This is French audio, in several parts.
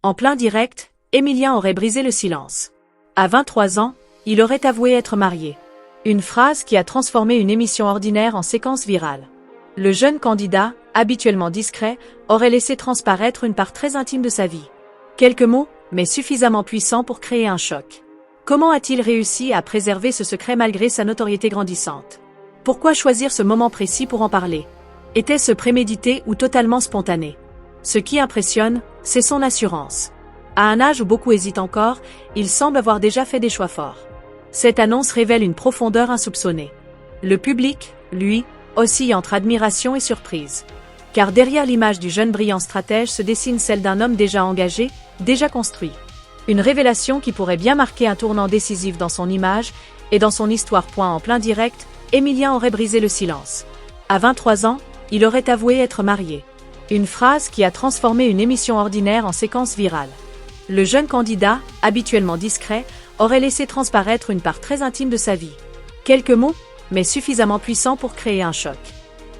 En plein direct, Émilien aurait brisé le silence. À 23 ans, il aurait avoué être marié. Une phrase qui a transformé une émission ordinaire en séquence virale. Le jeune candidat, habituellement discret, aurait laissé transparaître une part très intime de sa vie. Quelques mots, mais suffisamment puissants pour créer un choc. Comment a-t-il réussi à préserver ce secret malgré sa notoriété grandissante? Pourquoi choisir ce moment précis pour en parler? Était-ce prémédité ou totalement spontané? Ce qui impressionne, c'est son assurance. À un âge où beaucoup hésitent encore, il semble avoir déjà fait des choix forts. Cette annonce révèle une profondeur insoupçonnée. Le public, lui, oscille entre admiration et surprise. Car derrière l'image du jeune brillant stratège se dessine celle d'un homme déjà engagé, déjà construit. Une révélation qui pourrait bien marquer un tournant décisif dans son image et dans son histoire. En plein direct, Émilien aurait brisé le silence. À 23 ans, il aurait avoué être marié. Une phrase qui a transformé une émission ordinaire en séquence virale. Le jeune candidat, habituellement discret, aurait laissé transparaître une part très intime de sa vie. Quelques mots, mais suffisamment puissants pour créer un choc.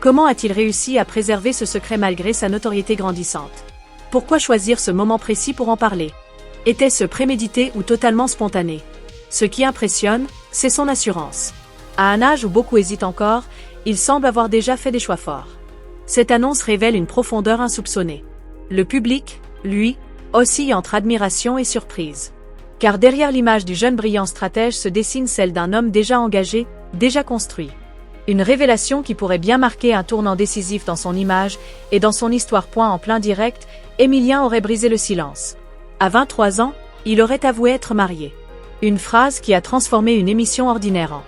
Comment a-t-il réussi à préserver ce secret malgré sa notoriété grandissante? Pourquoi choisir ce moment précis pour en parler? Était-ce prémédité ou totalement spontané? Ce qui impressionne, c'est son assurance. À un âge où beaucoup hésitent encore, il semble avoir déjà fait des choix forts. Cette annonce révèle une profondeur insoupçonnée. Le public, lui, oscille entre admiration et surprise. Car derrière l'image du jeune brillant stratège se dessine celle d'un homme déjà engagé, déjà construit. Une révélation qui pourrait bien marquer un tournant décisif dans son image et dans son histoire. En plein direct, Émilien aurait brisé le silence. À 23 ans, il aurait avoué être marié. Une phrase qui a transformé une émission ordinaire en